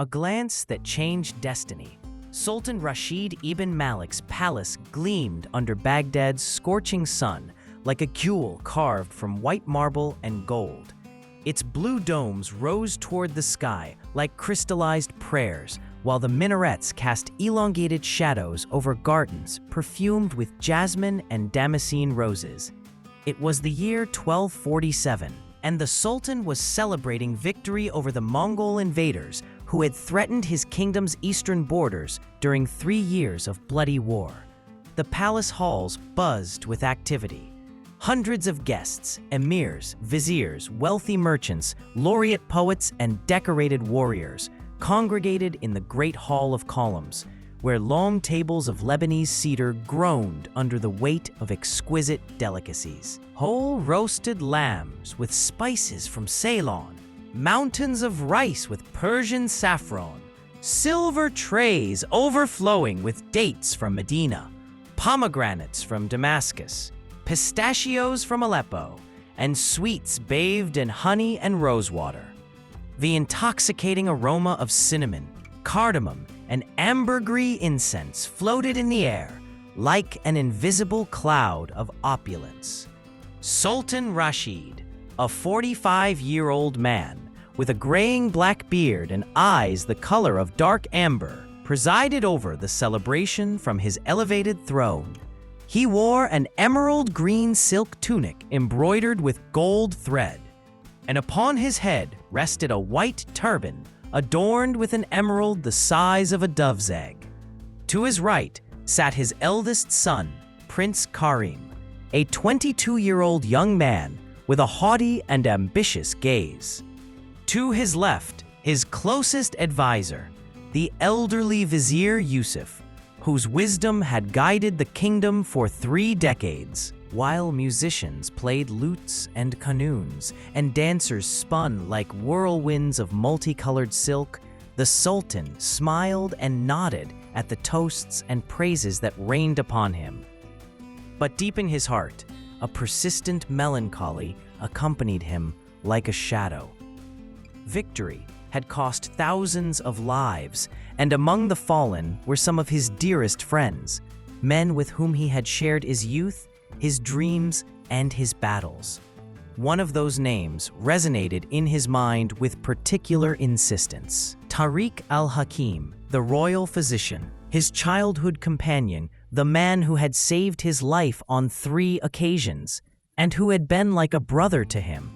A glance that changed destiny. Sultan Rashid ibn Malik's palace gleamed under Baghdad's scorching sun like a jewel carved from white marble and gold. Its blue domes rose toward the sky like crystallized prayers, while the minarets cast elongated shadows over gardens perfumed with jasmine and damascene roses. It was the year 1247, and the Sultan was celebrating victory over the Mongol invaders who had threatened his kingdom's eastern borders during 3 years of bloody war. The palace halls buzzed with activity. Hundreds of guests, emirs, viziers, wealthy merchants, laureate poets, and decorated warriors congregated in the Great Hall of Columns, where long tables of Lebanese cedar groaned under the weight of exquisite delicacies. Whole roasted lambs with spices from Ceylon, mountains of rice with Persian saffron, silver trays overflowing with dates from Medina, pomegranates from Damascus, pistachios from Aleppo, and sweets bathed in honey and rosewater. The intoxicating aroma of cinnamon, cardamom, and ambergris incense floated in the air like an invisible cloud of opulence. Sultan Rashid, a 45-year-old man with a graying black beard and eyes the color of dark amber, presided over the celebration from his elevated throne. He wore an emerald green silk tunic embroidered with gold thread, and upon his head rested a white turban adorned with an emerald the size of a dove's egg. To his right sat his eldest son, Prince Karim, a 22-year-old young man with a haughty and ambitious gaze. To his left, his closest advisor, the elderly Vizier Yusuf, whose wisdom had guided the kingdom for 3 decades. While musicians played lutes and qanûns, and dancers spun like whirlwinds of multicolored silk, the Sultan smiled and nodded at the toasts and praises that rained upon him. But deep in his heart, a persistent melancholy accompanied him like a shadow. Victory had cost thousands of lives, and among the fallen were some of his dearest friends, men with whom he had shared his youth, his dreams, and his battles. One of those names resonated in his mind with particular insistence. Tariq al-Hakim, the royal physician, his childhood companion, the man who had saved his life on 3 occasions, and who had been like a brother to him.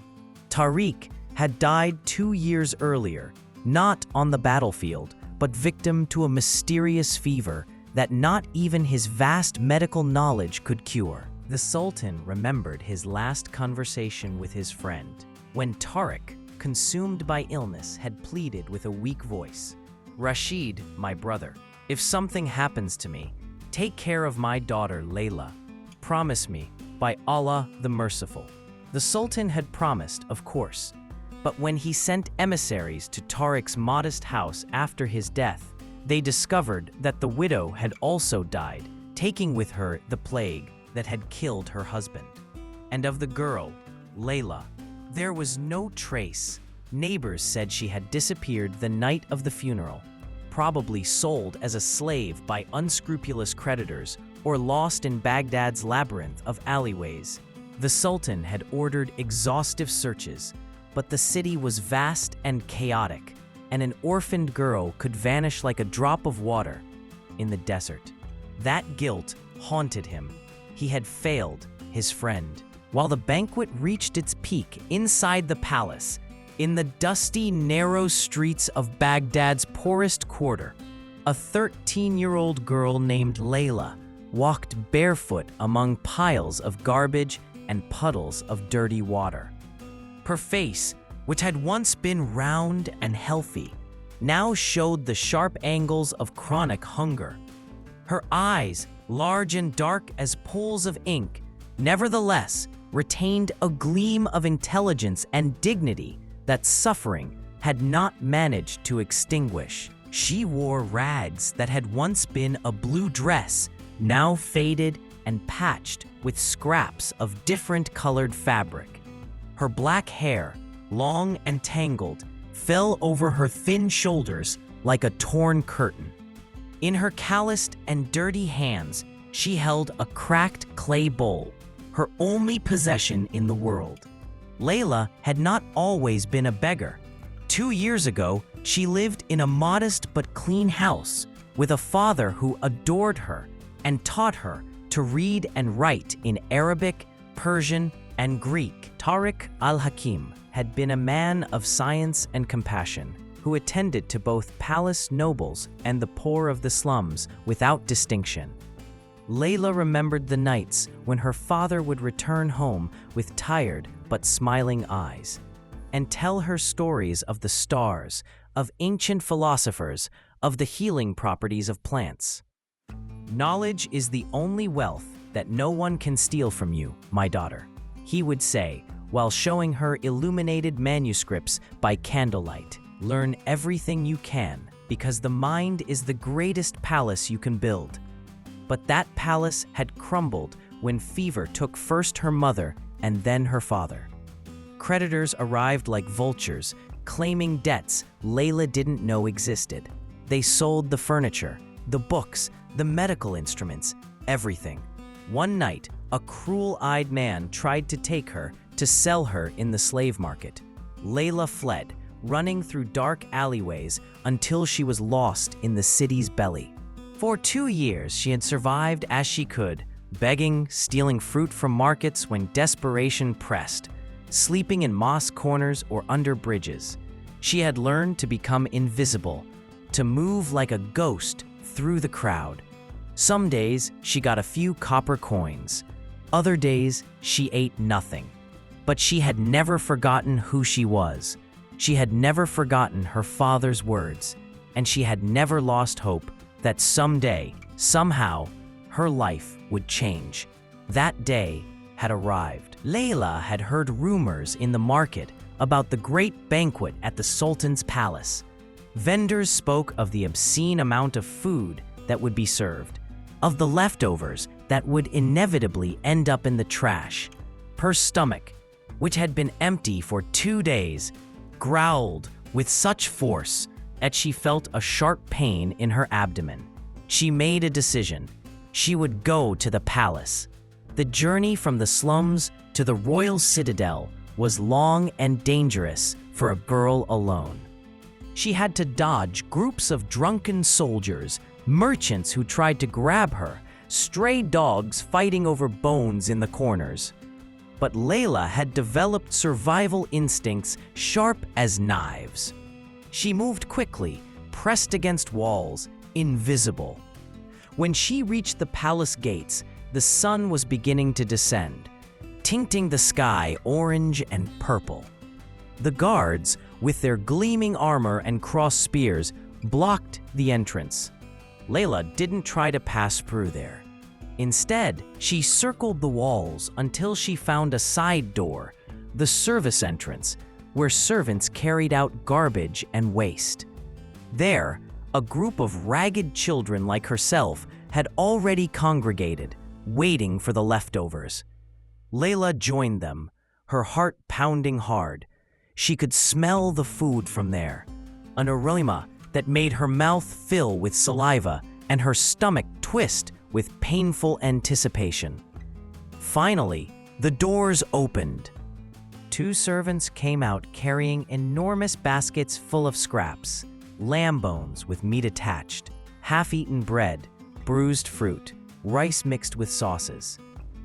Tariq had died 2 years earlier, not on the battlefield, but victim to a mysterious fever that not even his vast medical knowledge could cure. The Sultan remembered his last conversation with his friend, when Tariq, consumed by illness, had pleaded with a weak voice, "Rashid, my brother, if something happens to me, take care of my daughter Layla. Promise me, by Allah the Merciful." The Sultan had promised, of course, but when he sent emissaries to Tariq's modest house after his death, they discovered that the widow had also died, taking with her the plague that had killed her husband. And of the girl, Layla, there was no trace. Neighbors said she had disappeared the night of the funeral, probably sold as a slave by unscrupulous creditors or lost in Baghdad's labyrinth of alleyways. The Sultan had ordered exhaustive searches, but the city was vast and chaotic, and an orphaned girl could vanish like a drop of water in the desert. That guilt haunted him. He had failed his friend. While the banquet reached its peak inside the palace, in the dusty, narrow streets of Baghdad's poorest quarter, a 13-year-old girl named Layla walked barefoot among piles of garbage and puddles of dirty water. Her face, which had once been round and healthy, now showed the sharp angles of chronic hunger. Her eyes, large and dark as pools of ink, nevertheless retained a gleam of intelligence and dignity that suffering had not managed to extinguish. She wore rags that had once been a blue dress, now faded and patched with scraps of different colored fabric. Her black hair, long and tangled, fell over her thin shoulders like a torn curtain. In her calloused and dirty hands, she held a cracked clay bowl, her only possession in the world. Layla had not always been a beggar. 2 years ago, she lived in a modest but clean house with a father who adored her and taught her to read and write in Arabic, Persian, and Greek. Tariq al-Hakim had been a man of science and compassion who attended to both palace nobles and the poor of the slums without distinction. Layla remembered the nights when her father would return home with tired but smiling eyes and tell her stories of the stars, of ancient philosophers, of the healing properties of plants. "Knowledge is the only wealth that no one can steal from you, my daughter," he would say while showing her illuminated manuscripts by candlelight. "Learn everything you can, because the mind is the greatest palace you can build." But that palace had crumbled when fever took first her mother and then her father. Creditors arrived like vultures, claiming debts Layla didn't know existed. They sold the furniture, the books, the medical instruments, everything. One night, a cruel-eyed man tried to take her to sell her in the slave market. Layla fled, running through dark alleyways until she was lost in the city's belly. For 2 years, she had survived as she could, begging, stealing fruit from markets when desperation pressed, sleeping in mosque corners or under bridges. She had learned to become invisible, to move like a ghost through the crowd. Some days, she got a few copper coins. Other days, she ate nothing. But she had never forgotten who she was. She had never forgotten her father's words, and she had never lost hope that someday, somehow, her life would change. That day had arrived. Layla had heard rumors in the market about the great banquet at the Sultan's palace. Vendors spoke of the obscene amount of food that would be served, of the leftovers that would inevitably end up in the trash. Her stomach, which had been empty for 2 days, growled with such force that she felt a sharp pain in her abdomen. She made a decision. She would go to the palace. The journey from the slums to the royal citadel was long and dangerous for a girl alone. She had to dodge groups of drunken soldiers, merchants who tried to grab her, stray dogs fighting over bones in the corners. But Layla had developed survival instincts sharp as knives. She moved quickly, pressed against walls, invisible. When she reached the palace gates, the sun was beginning to descend, tinting the sky orange and purple. The guards, with their gleaming armor and crossed spears, blocked the entrance. Layla didn't try to pass through there. Instead, she circled the walls until she found a side door, the service entrance, where servants carried out garbage and waste. There, a group of ragged children like herself had already congregated, waiting for the leftovers. Layla joined them, her heart pounding hard. She could smell the food from there, an aroma that made her mouth fill with saliva and her stomach twist with painful anticipation. Finally, the doors opened. 2 servants came out carrying enormous baskets full of scraps, lamb bones with meat attached, half-eaten bread, bruised fruit, rice mixed with sauces.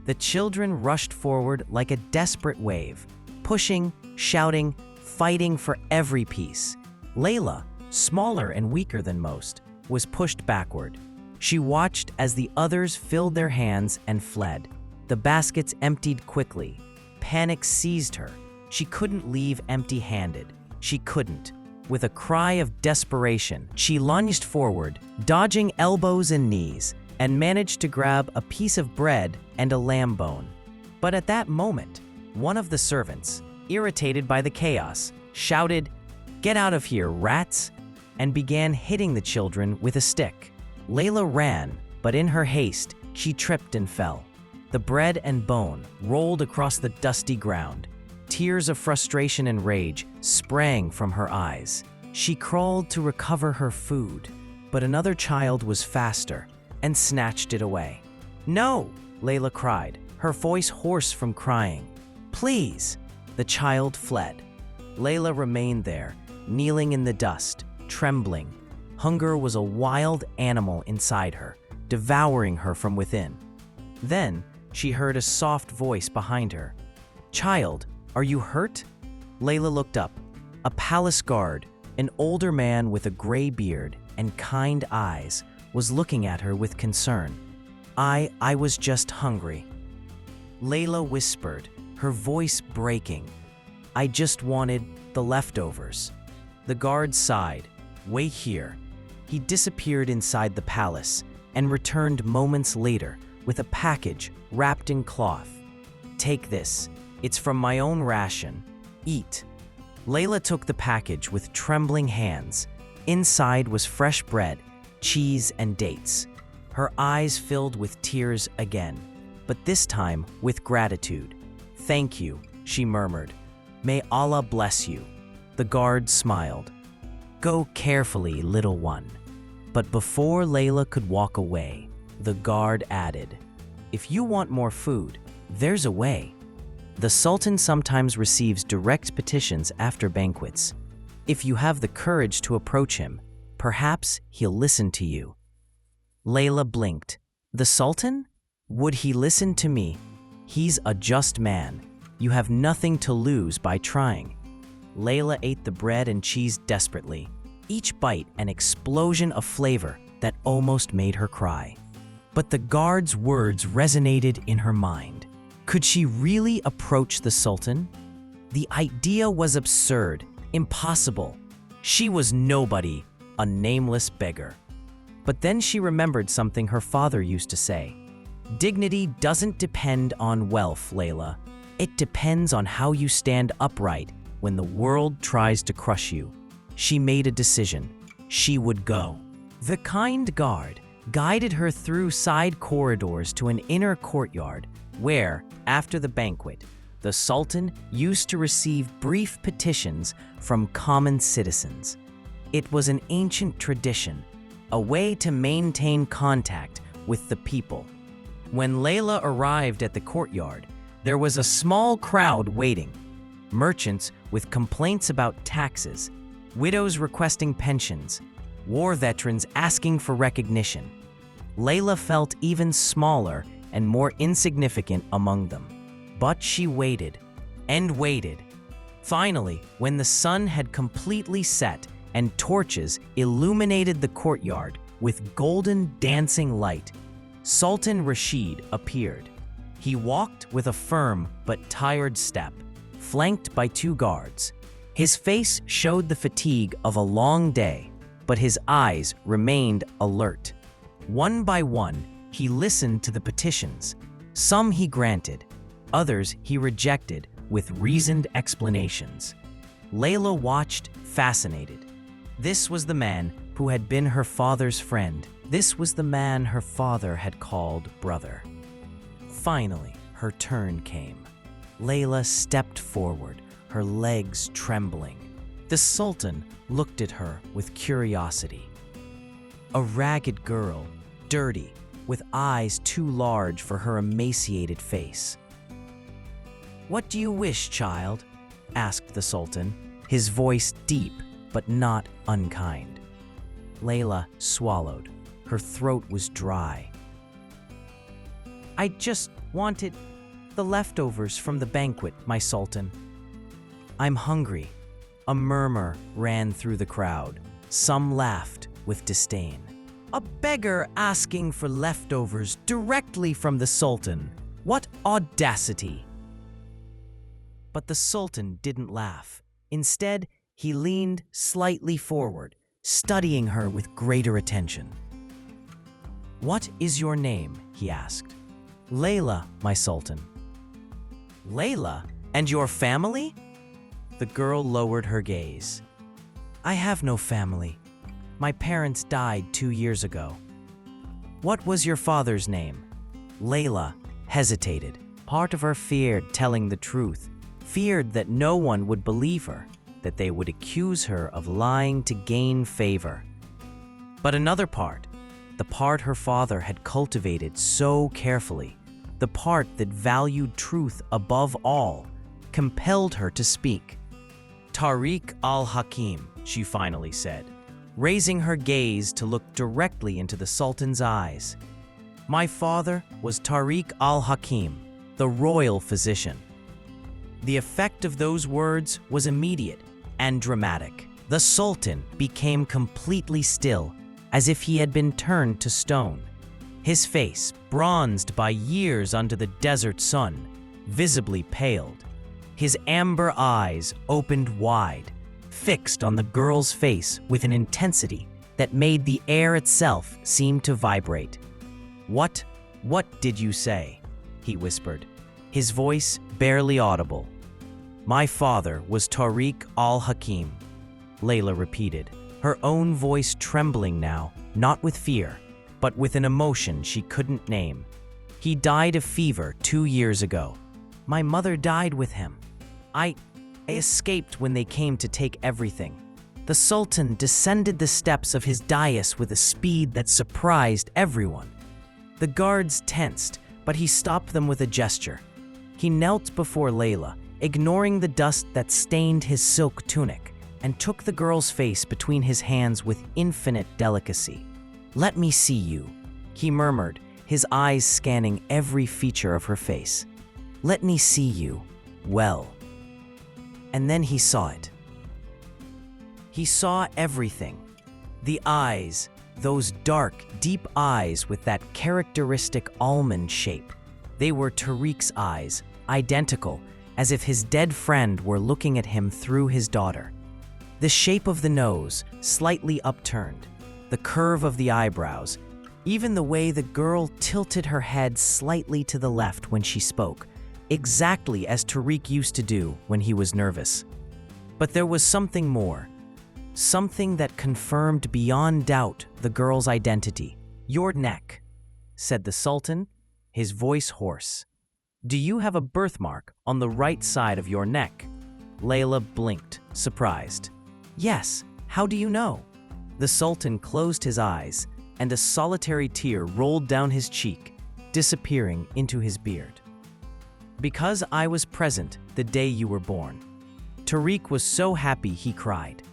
The children rushed forward like a desperate wave, pushing, shouting, fighting for every piece. Layla, smaller and weaker than most, was pushed backward. She watched as the others filled their hands and fled. The baskets emptied quickly. Panic seized her. She couldn't leave empty-handed. She couldn't. With a cry of desperation, she lunged forward, dodging elbows and knees, and managed to grab a piece of bread and a lamb bone. But at that moment, one of the servants, irritated by the chaos, shouted, "Get out of here, rats!" and began hitting the children with a stick. Layla ran, but in her haste, she tripped and fell. The bread and bone rolled across the dusty ground. Tears of frustration and rage sprang from her eyes. She crawled to recover her food, but another child was faster and snatched it away. "No!" Layla cried, her voice hoarse from crying. "Please!" The child fled. Layla remained there, kneeling in the dust, trembling. Hunger was a wild animal inside her, devouring her from within. Then she heard a soft voice behind her. "Child, are you hurt?" Layla looked up. A palace guard, an older man with a gray beard and kind eyes, was looking at her with concern. I was just hungry." Layla whispered, her voice breaking. "I just wanted the leftovers." The guard sighed. "Wait here." He disappeared inside the palace and returned moments later with a package wrapped in cloth. "Take this. It's from my own ration. Eat." Layla took the package with trembling hands. Inside was fresh bread, cheese, and dates. Her eyes filled with tears again, but this time with gratitude. "Thank you," she murmured. "May Allah bless you." The guard smiled. "Go carefully, little one." But before Layla could walk away, the guard added, "If you want more food, there's a way." The Sultan sometimes receives direct petitions after banquets. If you have the courage to approach him, perhaps he'll listen to you. Layla blinked. The Sultan? Would he listen to me? He's a just man. You have nothing to lose by trying. Layla ate the bread and cheese desperately, each bite an explosion of flavor that almost made her cry. But the guard's words resonated in her mind. Could she really approach the Sultan? The idea was absurd, impossible. She was nobody, a nameless beggar. But then she remembered something her father used to say. "Dignity doesn't depend on wealth, Layla. It depends on how you stand upright when the world tries to crush you." She made a decision. She would go. The kind guard guided her through side corridors to an inner courtyard where, after the banquet, the Sultan used to receive brief petitions from common citizens. It was an ancient tradition, a way to maintain contact with the people. When Layla arrived at the courtyard, there was a small crowd waiting. Merchants with complaints about taxes, widows requesting pensions, war veterans asking for recognition. Layla felt even smaller and more insignificant among them. But she waited and waited. Finally, when the sun had completely set and torches illuminated the courtyard with golden dancing light, Sultan Rashid appeared. He walked with a firm but tired step, flanked by two guards. His face showed the fatigue of a long day, but his eyes remained alert. One by one, he listened to the petitions. Some he granted, others he rejected with reasoned explanations. Layla watched, fascinated. This was the man who had been her father's friend. This was the man her father had called brother. Finally, her turn came. Layla stepped forward, her legs trembling. The Sultan looked at her with curiosity. A ragged girl, dirty, with eyes too large for her emaciated face. "What do you wish, child?" asked the Sultan, his voice deep but not unkind. Layla swallowed. Her throat was dry. "I just wanted the leftovers from the banquet, my Sultan." "I'm hungry." A murmur ran through the crowd. Some laughed with disdain. "A beggar asking for leftovers directly from the Sultan. What audacity!" But the Sultan didn't laugh. Instead, he leaned slightly forward, studying her with greater attention. "What is your name?" he asked. "Layla, my Sultan." "Layla? And your family?" The girl lowered her gaze. "I have no family. My parents died 2 years ago." "What was your father's name?" Layla hesitated. Part of her feared telling the truth, feared that no one would believe her, that they would accuse her of lying to gain favor. But another part, the part her father had cultivated so carefully, the part that valued truth above all, compelled her to speak. "Tariq al-Hakim," she finally said, raising her gaze to look directly into the Sultan's eyes. "My father was Tariq al-Hakim, the royal physician." The effect of those words was immediate and dramatic. The Sultan became completely still, as if he had been turned to stone. His face, bronzed by years under the desert sun, visibly paled. His amber eyes opened wide, fixed on the girl's face with an intensity that made the air itself seem to vibrate. What did you say?" he whispered, his voice barely audible. "My father was Tariq al-Hakim," Layla repeated, her own voice trembling now, not with fear, but with an emotion she couldn't name. "He died of fever 2 years ago. My mother died with him. I escaped when they came to take everything." The Sultan descended the steps of his dais with a speed that surprised everyone. The guards tensed, but he stopped them with a gesture. He knelt before Layla, ignoring the dust that stained his silk tunic, and took the girl's face between his hands with infinite delicacy. "Let me see you," he murmured, his eyes scanning every feature of her face. "Let me see you well." And then he saw it. He saw everything. The eyes, those dark, deep eyes with that characteristic almond shape. They were Tariq's eyes, identical, as if his dead friend were looking at him through his daughter. The shape of the nose, slightly upturned, the curve of the eyebrows, even the way the girl tilted her head slightly to the left when she spoke, exactly as Tariq used to do when he was nervous. But there was something more, something that confirmed beyond doubt the girl's identity. "Your neck," said the Sultan, his voice hoarse. "Do you have a birthmark on the right side of your neck?" Layla blinked, surprised. "Yes, how do you know?" The Sultan closed his eyes, and a solitary tear rolled down his cheek, disappearing into his beard. "Because I was present the day you were born. Tariq was so happy he cried.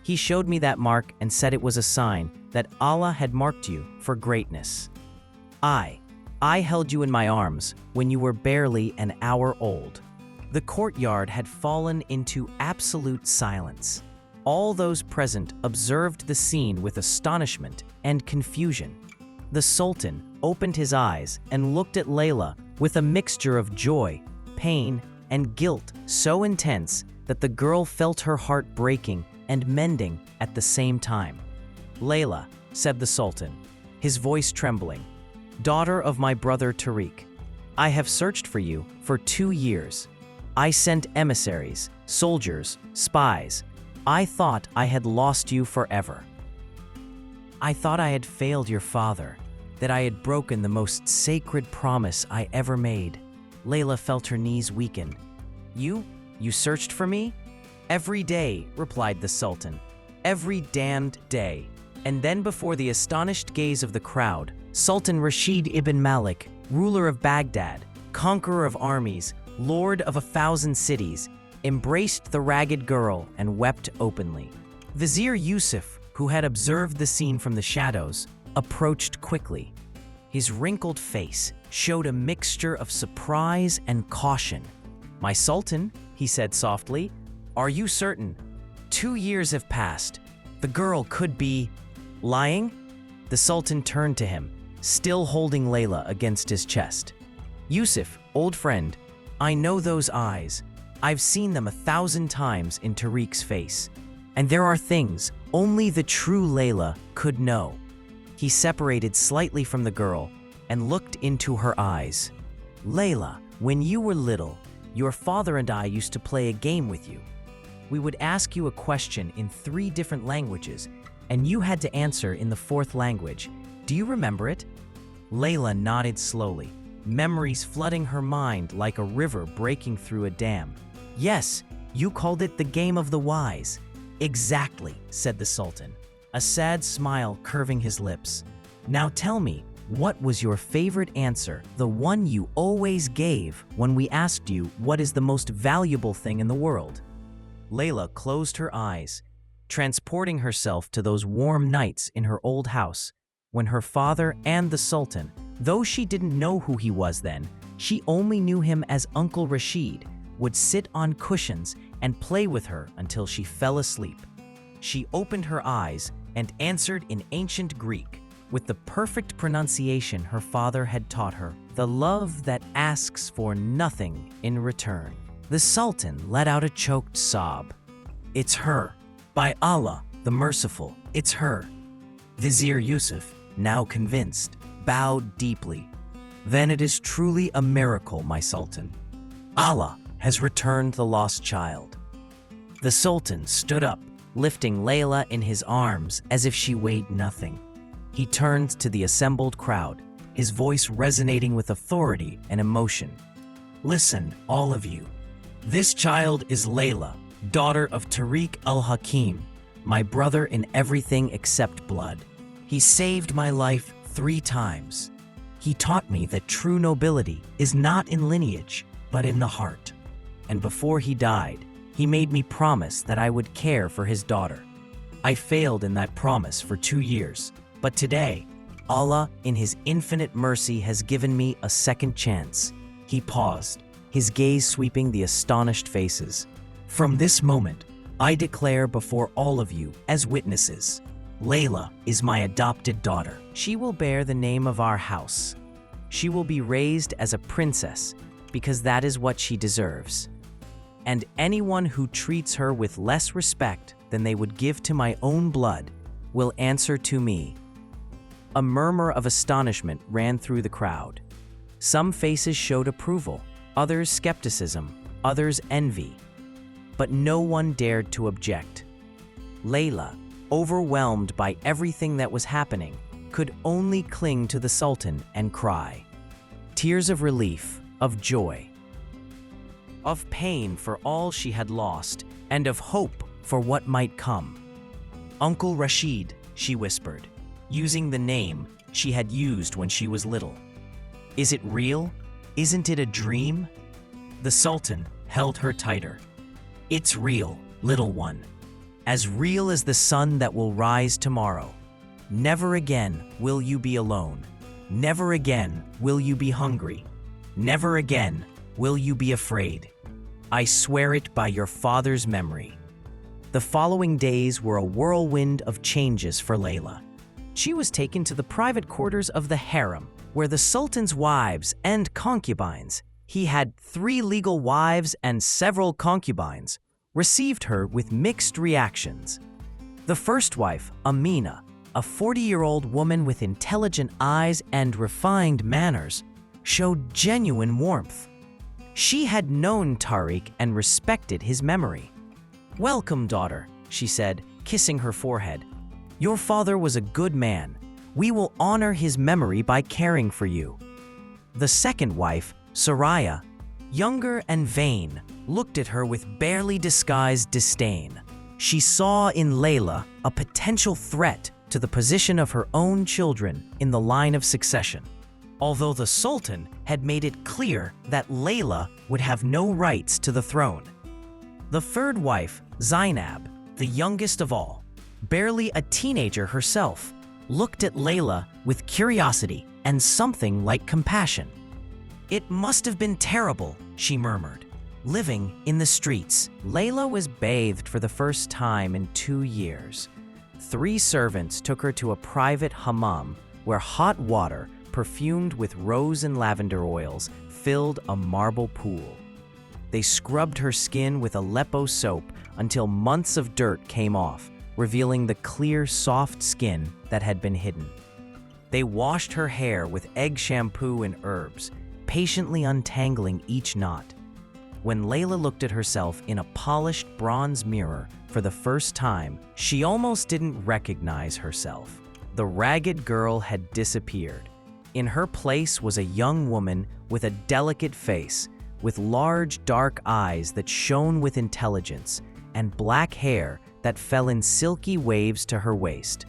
He showed me that mark and said it was a sign that Allah had marked you for greatness. I held you in my arms when you were barely an hour old." The courtyard had fallen into absolute silence. All those present observed the scene with astonishment and confusion. The Sultan opened his eyes and looked at Layla with a mixture of joy, pain, and guilt so intense that the girl felt her heart breaking and mending at the same time. "Layla," said the Sultan, his voice trembling, "daughter of my brother Tariq, I have searched for you for 2 years. I sent emissaries, soldiers, spies. I thought I had lost you forever. I thought I had failed your father, that I had broken the most sacred promise I ever made." Layla felt her knees weaken. You searched for me?" "Every day," replied the Sultan. "Every damned day." And then before the astonished gaze of the crowd, Sultan Rashid ibn Malik, ruler of Baghdad, conqueror of armies, lord of 1,000 cities, embraced the ragged girl and wept openly. Vizier Yusuf, who had observed the scene from the shadows, approached quickly. His wrinkled face showed a mixture of surprise and caution. "My Sultan," he said softly, "are you certain? 2 years have passed. The girl could be lying?" The Sultan turned to him, still holding Layla against his chest. "Yusuf, old friend, I know those eyes. I've seen them 1,000 times in Tariq's face. And there are things only the true Layla could know." He separated slightly from the girl and looked into her eyes. "Layla, when you were little, your father and I used to play a game with you. We would ask you a question in 3 different languages, and you had to answer in the 4th language. Do you remember it?" Layla nodded slowly, memories flooding her mind like a river breaking through a dam. "Yes, You called it the game of the wise." "Exactly," said the Sultan, a sad smile curving his lips. "Now tell me, what was your favorite answer, the one you always gave when we asked you what is the most valuable thing in the world?" Layla closed her eyes, transporting herself to those warm nights in her old house, when her father and the Sultan, though she didn't know who he was then, she only knew him as Uncle Rashid, would sit on cushions and play with her until she fell asleep. She opened her eyes and answered in ancient Greek, with the perfect pronunciation her father had taught her, "The love that asks for nothing in return." The Sultan let out a choked sob. "It's her. By Allah, the Merciful, it's her." Vizier Yusuf, now convinced, bowed deeply. "Then it is truly a miracle, my Sultan. Allah has returned the lost child." The Sultan stood up, lifting Layla in his arms as if she weighed nothing. He turned to the assembled crowd, his voice resonating with authority and emotion. "Listen, all of you. This child is Layla, daughter of Tariq al-Hakim, my brother in everything except blood. He saved my life 3 times. He taught me that true nobility is not in lineage, but in the heart. And before he died, he made me promise that I would care for his daughter. I failed in that promise for 2 years, but today, Allah, in his infinite mercy, has given me a second chance." He paused, his gaze sweeping the astonished faces. "From this moment, I declare before all of you as witnesses, Layla is my adopted daughter. She will bear the name of our house. She will be raised as a princess because that is what she deserves. And anyone who treats her with less respect than they would give to my own blood will answer to me." A murmur of astonishment ran through the crowd. Some faces showed approval, others skepticism, others envy. But no one dared to object. Layla, overwhelmed by everything that was happening, could only cling to the Sultan and cry. Tears of relief, of joy, of pain for all she had lost, and of hope for what might come. "Uncle Rashid," she whispered, using the name she had used when she was little. "Is it real? Isn't it a dream?" The Sultan held her tighter. "It's real, little one. As real as the sun that will rise tomorrow. Never again will you be alone. Never again will you be hungry. Never again will you be afraid. I swear it by your father's memory." The following days were a whirlwind of changes for Layla. She was taken to the private quarters of the harem, where the Sultan's wives and concubines, he had 3 legal wives and several concubines, received her with mixed reactions. The first wife, Amina, a 40-year-old woman with intelligent eyes and refined manners, showed genuine warmth. She had known Tariq and respected his memory. "Welcome, daughter," she said, kissing her forehead. "Your father was a good man. We will honor his memory by caring for you." The second wife, Soraya, younger and vain, looked at her with barely disguised disdain. She saw in Layla a potential threat to the position of her own children in the line of succession, although the Sultan had made it clear that Layla would have no rights to the throne. The third wife, Zainab, the youngest of all, barely a teenager herself, looked at Layla with curiosity and something like compassion. "It must have been terrible," she murmured, "living in the streets." Layla was bathed for the first time in 2 years. 3 servants took her to a private hammam where hot water, perfumed with rose and lavender oils, filled a marble pool. They scrubbed her skin with Aleppo soap until months of dirt came off, revealing the clear, soft skin that had been hidden. They washed her hair with egg shampoo and herbs, patiently untangling each knot. When Layla looked at herself in a polished bronze mirror for the first time, she almost didn't recognize herself. The ragged girl had disappeared. In her place was a young woman with a delicate face, with large, dark eyes that shone with intelligence, and black hair that fell in silky waves to her waist.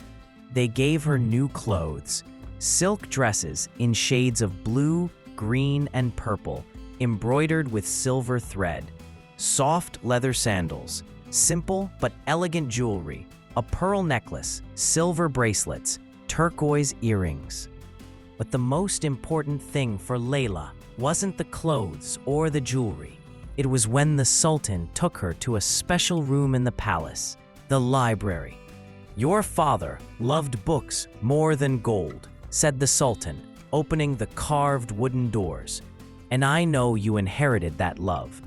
They gave her new clothes, silk dresses in shades of blue, green, and purple, embroidered with silver thread, soft leather sandals, simple but elegant jewelry, a pearl necklace, silver bracelets, turquoise earrings. But the most important thing for Layla wasn't the clothes or the jewelry. It was when the Sultan took her to a special room in the palace, the library. "Your father loved books more than gold," said the Sultan, opening the carved wooden doors. "And I know you inherited that love."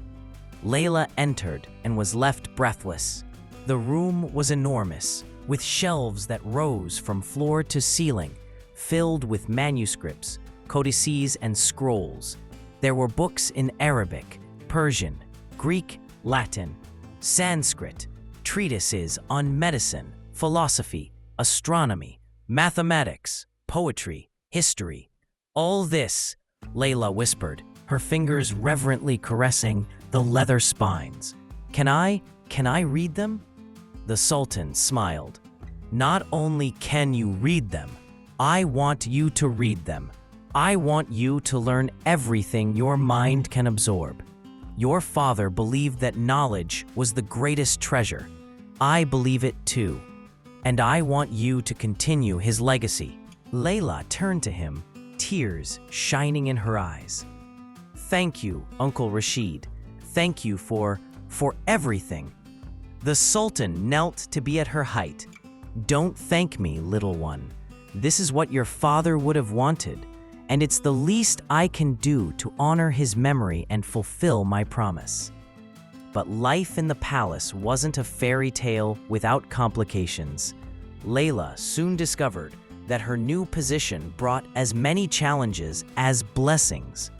Layla entered and was left breathless. The room was enormous, with shelves that rose from floor to ceiling, filled with manuscripts, codices, and scrolls. There were books in Arabic, Persian, Greek, Latin, Sanskrit, treatises on medicine, philosophy, astronomy, mathematics, poetry, history. "All this," Layla whispered, her fingers reverently caressing the leather spines. Can I read them?" The Sultan smiled. "Not only can you read them, I want you to read them. I want you to learn everything your mind can absorb. Your father believed that knowledge was the greatest treasure. I believe it too. And I want you to continue his legacy." Layla turned to him, tears shining in her eyes. "Thank you, Uncle Rashid. Thank you for everything." The Sultan knelt to be at her height. "Don't thank me, little one. This is what your father would have wanted, and it's the least I can do to honor his memory and fulfill my promise." But life in the palace wasn't a fairy tale without complications. Layla soon discovered that her new position brought as many challenges as blessings.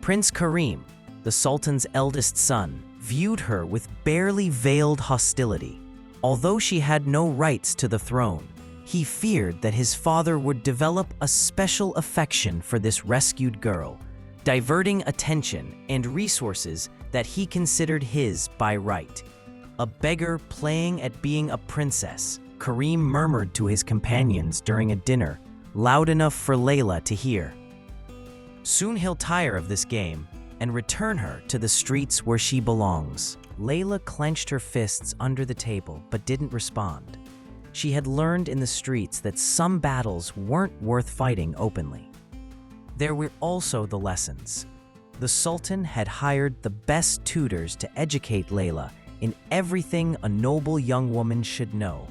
Prince Karim, the Sultan's eldest son, viewed her with barely veiled hostility. Although she had no rights to the throne, he feared that his father would develop a special affection for this rescued girl, diverting attention and resources that he considered his by right. A beggar playing at being a princess, Karim murmured to his companions during a dinner, loud enough for Layla to hear. "Soon he'll tire of this game and return her to the streets where she belongs." Layla clenched her fists under the table but didn't respond. She had learned in the streets that some battles weren't worth fighting openly. There were also the lessons. The Sultan had hired the best tutors to educate Layla in everything a noble young woman should know: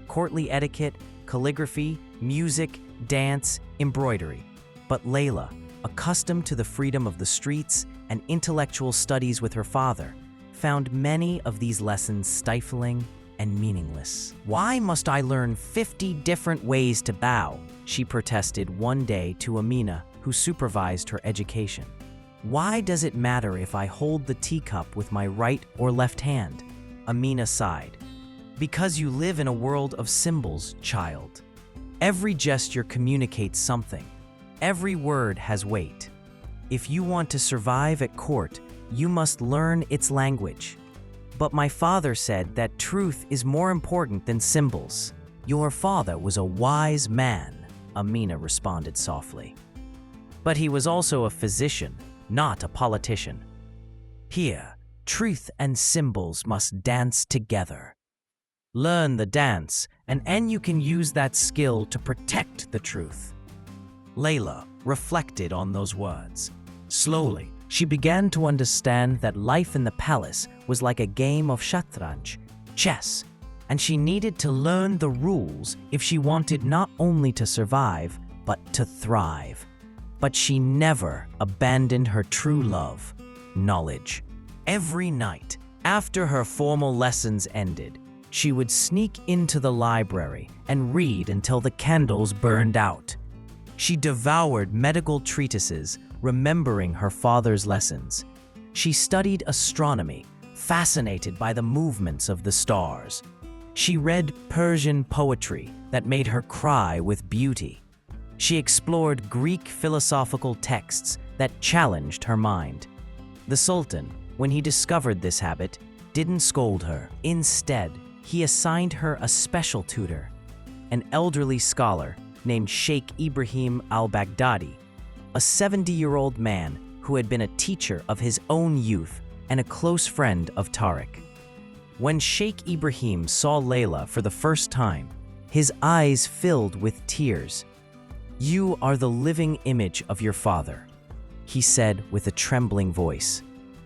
courtly etiquette, calligraphy, music, dance, embroidery. But Layla, accustomed to the freedom of the streets and intellectual studies with her father, found many of these lessons stifling and meaningless. "Why must I learn 50 different ways to bow?" she protested one day to Amina, who supervised her education. "Why does it matter if I hold the teacup with my right or left hand?" Amina sighed. "Because you live in a world of symbols, child. Every gesture communicates something. Every word has weight. If you want to survive at court, you must learn its language." "But my father said that truth is more important than symbols." "Your father was a wise man," Amina responded softly. "But he was also a physician, not a politician. Here, truth and symbols must dance together. Learn the dance, and you can use that skill to protect the truth." Layla reflected on those words. Slowly, she began to understand that life in the palace was like a game of shatranj, chess, and she needed to learn the rules if she wanted not only to survive, but to thrive. But she never abandoned her true love, knowledge. Every night, after her formal lessons ended, she would sneak into the library and read until the candles burned out. She devoured medical treatises, remembering her father's lessons. She studied astronomy, fascinated by the movements of the stars. She read Persian poetry that made her cry with beauty. She explored Greek philosophical texts that challenged her mind. The Sultan, when he discovered this habit, didn't scold her. Instead, he assigned her a special tutor, an elderly scholar named Sheikh Ibrahim al-Baghdadi, a 70-year-old man who had been a teacher of his own youth and a close friend of Tariq. When Sheikh Ibrahim saw Layla for the first time, his eyes filled with tears. "You are the living image of your father," he said with a trembling voice.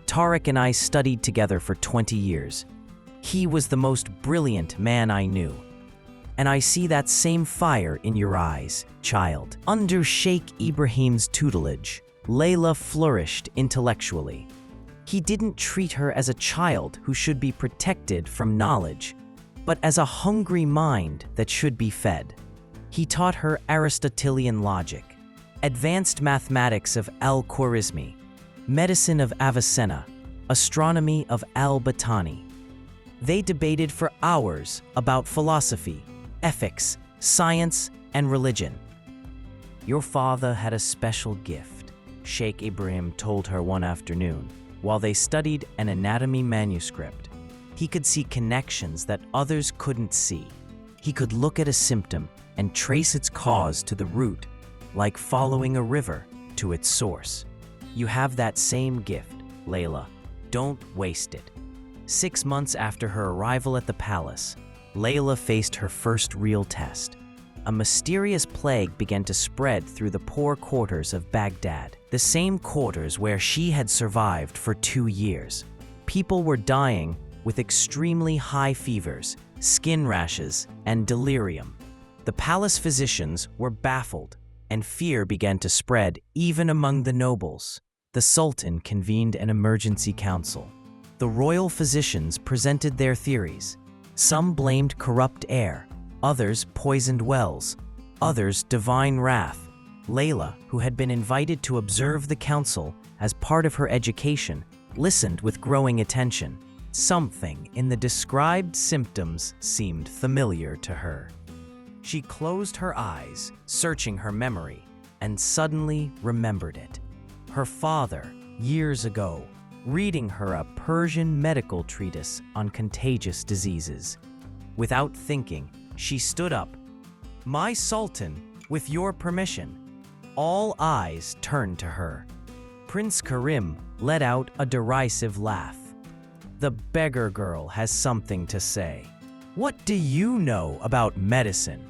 "Tariq and I studied together for 20 years. He was the most brilliant man I knew. And I see that same fire in your eyes, child." Under Sheikh Ibrahim's tutelage, Layla flourished intellectually. He didn't treat her as a child who should be protected from knowledge, but as a hungry mind that should be fed. He taught her Aristotelian logic, advanced mathematics of al-Khwarizmi, medicine of Avicenna, astronomy of al-Battani. They debated for hours about philosophy, ethics, science, and religion. "Your father had a special gift," Sheikh Ibrahim told her one afternoon, while they studied an anatomy manuscript. "He could see connections that others couldn't see. He could look at a symptom and trace its cause to the root, like following a river to its source. You have that same gift, Layla. Don't waste it." 6 months after her arrival at the palace, Layla faced her first real test. A mysterious plague began to spread through the poor quarters of Baghdad, the same quarters where she had survived for 2 years. People were dying with extremely high fevers, skin rashes, and delirium. The palace physicians were baffled, and fear began to spread even among the nobles. The Sultan convened an emergency council. The royal physicians presented their theories. Some blamed corrupt air, others poisoned wells, others divine wrath. Layla, who had been invited to observe the council as part of her education, listened with growing attention. Something in the described symptoms seemed familiar to her. She closed her eyes, searching her memory, and suddenly remembered it. Her father, years ago, reading her a Persian medical treatise on contagious diseases. Without thinking, she stood up. "My Sultan, with your permission." All eyes turned to her. Prince Karim let out a derisive laugh. "The beggar girl has something to say. What do you know about medicine?"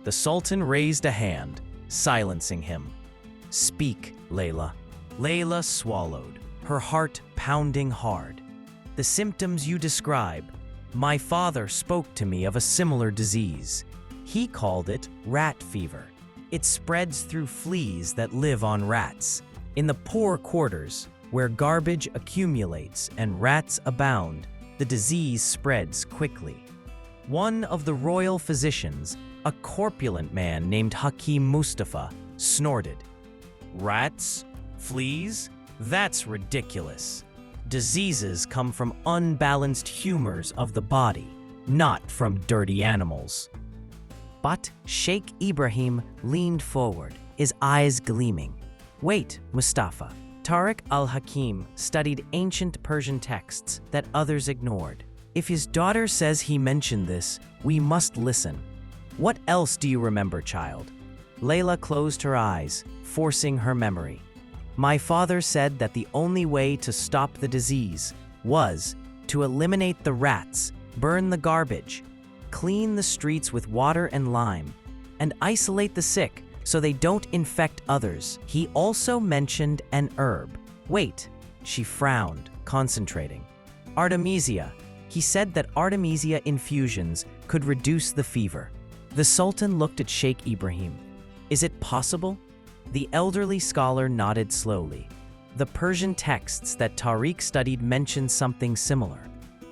The Sultan raised a hand, silencing him. "Speak, Layla." Layla swallowed, her heart pounding hard. "The symptoms you describe, my father spoke to me of a similar disease. He called it rat fever. It spreads through fleas that live on rats. In the poor quarters, where garbage accumulates and rats abound, the disease spreads quickly." One of the royal physicians, a corpulent man named Hakim Mustafa, snorted. "Rats? Fleas? That's ridiculous. Diseases come from unbalanced humors of the body, not from dirty animals." But Sheikh Ibrahim leaned forward, his eyes gleaming. "Wait, Mustafa." Tariq al-Hakim studied ancient Persian texts that others ignored. "If his daughter says he mentioned this, we must listen. What else do you remember, child?" Layla closed her eyes, forcing her memory. "My father said that the only way to stop the disease was to eliminate the rats, burn the garbage, clean the streets with water and lime, and isolate the sick so they don't infect others. He also mentioned an herb." "Wait," she frowned, concentrating. "Artemisia. He said that Artemisia infusions could reduce the fever." The Sultan looked at Sheikh Ibrahim. "Is it possible?" The elderly scholar nodded slowly. "The Persian texts that Tariq studied mention something similar.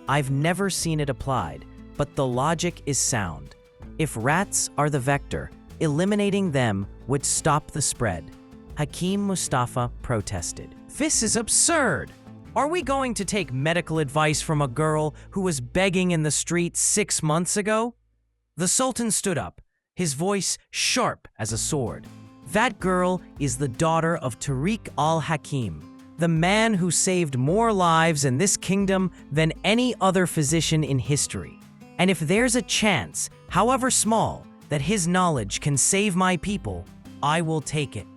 I've never seen it applied, but the logic is sound. If rats are the vector, eliminating them would stop the spread." Hakim Mustafa protested. "This is absurd! Are we going to take medical advice from a girl who was begging in the street 6 months ago?" The Sultan stood up, his voice sharp as a sword. "That girl is the daughter of Tariq al-Hakim, the man who saved more lives in this kingdom than any other physician in history. And if there's a chance, however small, that his knowledge can save my people, I will take it."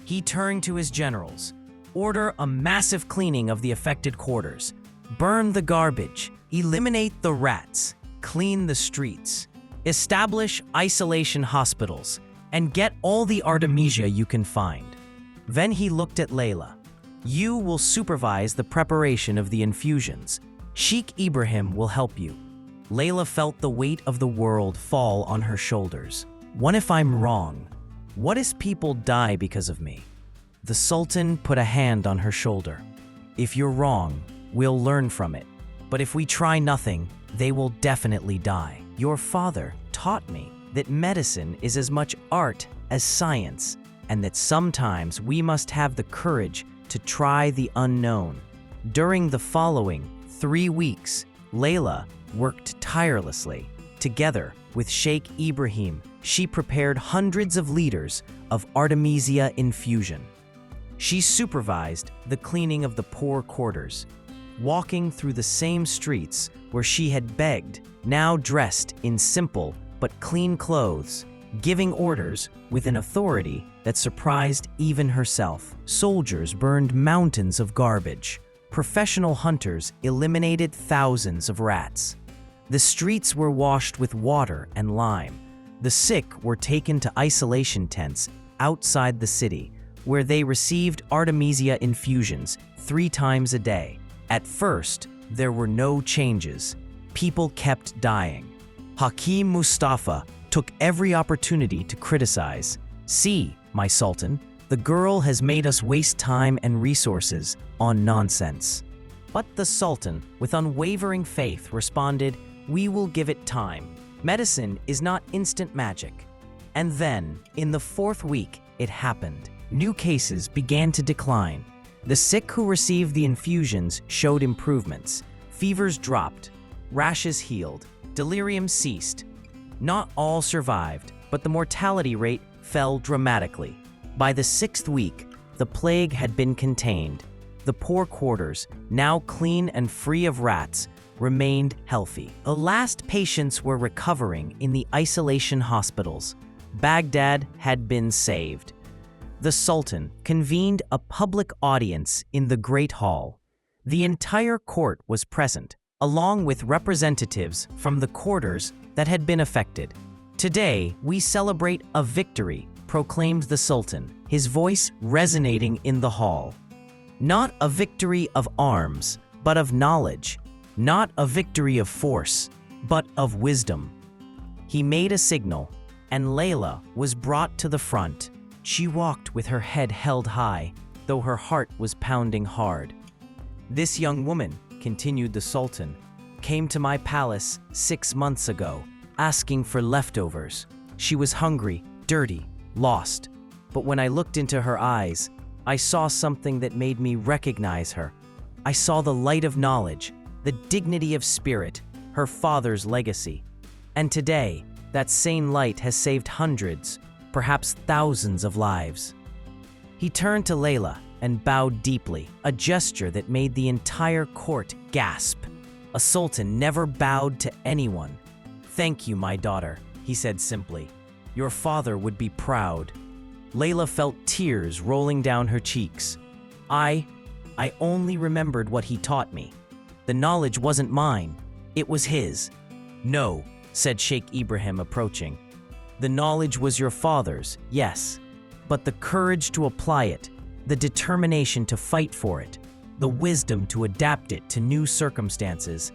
He turned to his generals. "Order a massive cleaning of the affected quarters. Burn the garbage. Eliminate the rats. Clean the streets. Establish isolation hospitals. And get all the artemisia you can find." Then he looked at Layla. "You will supervise the preparation of the infusions. Sheikh Ibrahim will help you." Layla felt the weight of the world fall on her shoulders. "What if I'm wrong? What if people die because of me?" The Sultan put a hand on her shoulder. "If you're wrong, we'll learn from it. But if we try nothing, they will definitely die. Your father taught me that medicine is as much art as science, and that sometimes we must have the courage to try the unknown." During the following 3 weeks, Layla worked tirelessly. Together with Sheikh Ibrahim, she prepared hundreds of liters of artemisia infusion. She supervised the cleaning of the poor quarters, walking through the same streets where she had begged, now dressed in simple but clean clothes, giving orders with an authority that surprised even herself. Soldiers burned mountains of garbage. Professional hunters eliminated thousands of rats. The streets were washed with water and lime. The sick were taken to isolation tents outside the city, where they received artemisia infusions 3 times a day. At first, there were no changes. People kept dying. Hakim Mustafa took every opportunity to criticize. "See, my Sultan, the girl has made us waste time and resources on nonsense." But the Sultan, with unwavering faith, responded, "We will give it time. Medicine is not instant magic." And then, in the 4th week, it happened. New cases began to decline. The sick who received the infusions showed improvements. Fevers dropped, rashes healed, delirium ceased. Not all survived, but the mortality rate fell dramatically. By the 6th week, the plague had been contained. The poor quarters, now clean and free of rats, remained healthy. The last patients were recovering in the isolation hospitals. Baghdad had been saved. The Sultan convened a public audience in the Great Hall. The entire court was present, along with representatives from the quarters that had been affected. "Today, we celebrate a victory," proclaimed the Sultan, his voice resonating in the hall. "Not a victory of arms, but of knowledge. Not a victory of force, but of wisdom." He made a signal, and Layla was brought to the front. She walked with her head held high, though her heart was pounding hard. "This young woman," continued the Sultan, "came to my palace 6 months ago, asking for leftovers. She was hungry, dirty, lost. But when I looked into her eyes, I saw something that made me recognize her. I saw the light of knowledge, the dignity of spirit, her father's legacy. And today, that same light has saved hundreds, perhaps thousands of lives." He turned to Layla and bowed deeply, a gesture that made the entire court gasp. A sultan never bowed to anyone. "Thank you, my daughter," he said simply. "Your father would be proud." Layla felt tears rolling down her cheeks. I only remembered what he taught me. The knowledge wasn't mine, it was his." "No," said Sheikh Ibrahim, approaching. "The knowledge was your father's, yes, but the courage to apply it, the determination to fight for it, the wisdom to adapt it to new circumstances,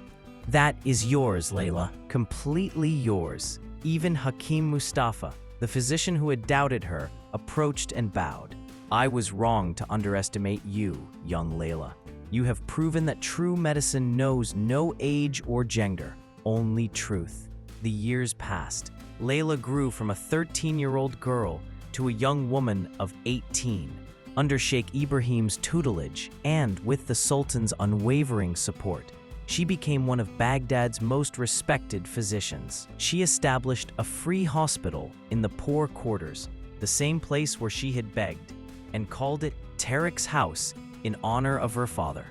that is yours, Layla, completely yours." Even Hakim Mustafa, the physician who had doubted her, approached and bowed. "I was wrong to underestimate you, young Layla. You have proven that true medicine knows no age or gender, only truth." The years passed. Layla grew from a 13-year-old girl to a young woman of 18. Under Sheikh Ibrahim's tutelage and with the Sultan's unwavering support, she became one of Baghdad's most respected physicians. She established a free hospital in the poor quarters, the same place where she had begged, and called it Tariq's house in honor of her father.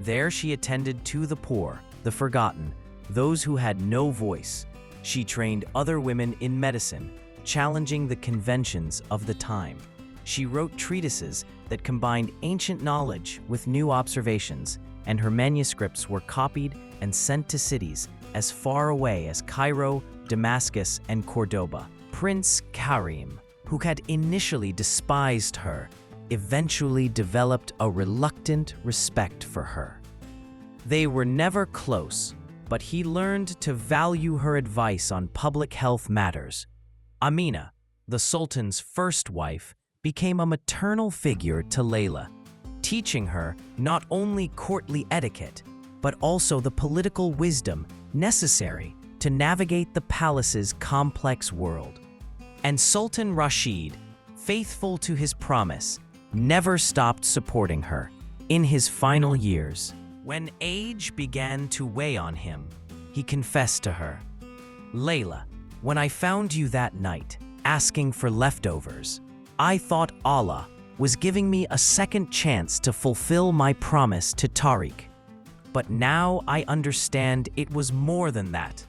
There she attended to the poor, the forgotten, those who had no voice. She trained other women in medicine, challenging the conventions of the time. She wrote treatises that combined ancient knowledge with new observations, and her manuscripts were copied and sent to cities as far away as Cairo, Damascus, and Cordoba. Prince Karim, who had initially despised her, eventually developed a reluctant respect for her. They were never close, but he learned to value her advice on public health matters. Amina, the Sultan's first wife, became a maternal figure to Layla, teaching her not only courtly etiquette, but also the political wisdom necessary to navigate the palace's complex world. And Sultan Rashid, faithful to his promise, never stopped supporting her in his final years. When age began to weigh on him, he confessed to her, "Layla, when I found you that night, asking for leftovers, I thought Allah was giving me a second chance to fulfill my promise to Tariq. But now I understand it was more than that.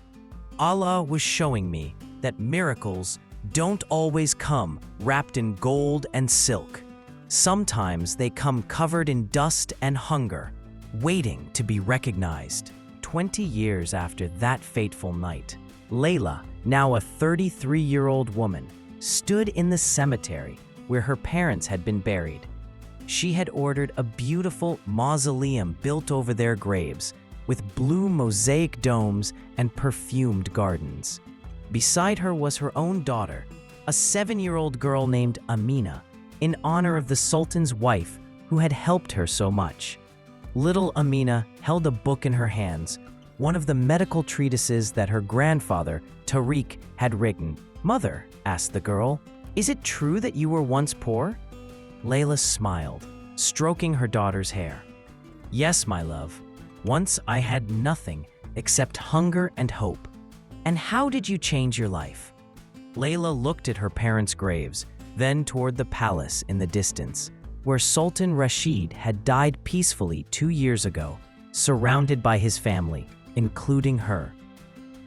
Allah was showing me that miracles don't always come wrapped in gold and silk. Sometimes they come covered in dust and hunger, waiting to be recognized." 20 years after that fateful night, Layla, now a 33-year-old woman, stood in the cemetery where her parents had been buried. She had ordered a beautiful mausoleum built over their graves, with blue mosaic domes and perfumed gardens. Beside her was her own daughter, a 7-year-old girl named Amina, in honor of the Sultan's wife who had helped her so much. Little Amina held a book in her hands, one of the medical treatises that her grandfather, Tariq, had written. "Mother," asked the girl, "is it true that you were once poor?" Layla smiled, stroking her daughter's hair. "Yes, my love. Once I had nothing except hunger and hope." "And how did you change your life?" Layla looked at her parents' graves, then toward the palace in the distance, where Sultan Rashid had died peacefully 2 years ago, surrounded by his family, including her.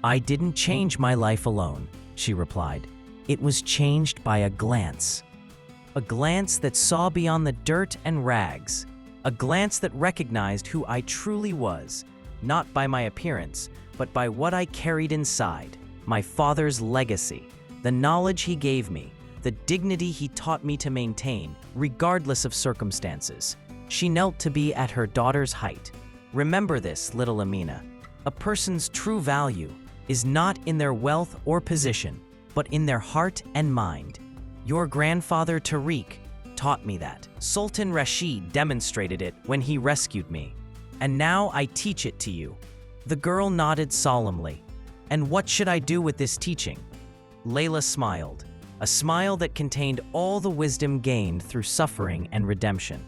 "I didn't change my life alone," she replied. "It was changed by a glance that saw beyond the dirt and rags, a glance that recognized who I truly was, not by my appearance, but by what I carried inside, my father's legacy, the knowledge he gave me, the dignity he taught me to maintain, regardless of circumstances." She knelt to be at her daughter's height. "Remember this, little Amina. A person's true value is not in their wealth or position, but in their heart and mind. Your grandfather Tariq taught me that. Sultan Rashid demonstrated it when he rescued me, and now I teach it to you." The girl nodded solemnly. "And what should I do with this teaching?" Layla smiled, a smile that contained all the wisdom gained through suffering and redemption.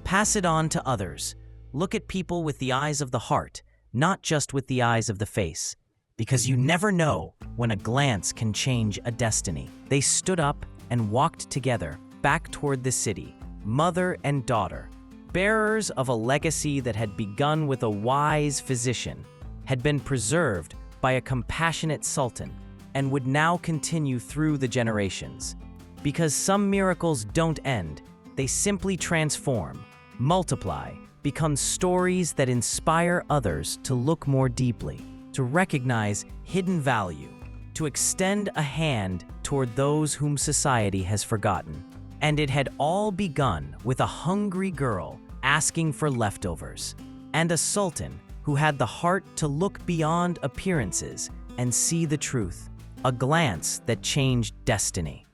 "Pass it on to others. Look at people with the eyes of the heart, not just with the eyes of the face, because you never know when a glance can change a destiny." They stood up and walked together back toward the city, mother and daughter, bearers of a legacy that had begun with a wise physician, had been preserved by a compassionate sultan, and would now continue through the generations. Because some miracles don't end, they simply transform, multiply, become stories that inspire others to look more deeply, to recognize hidden value, to extend a hand toward those whom society has forgotten. And it had all begun with a hungry girl asking for leftovers, and a sultan who had the heart to look beyond appearances and see the truth, a glance that changed destiny.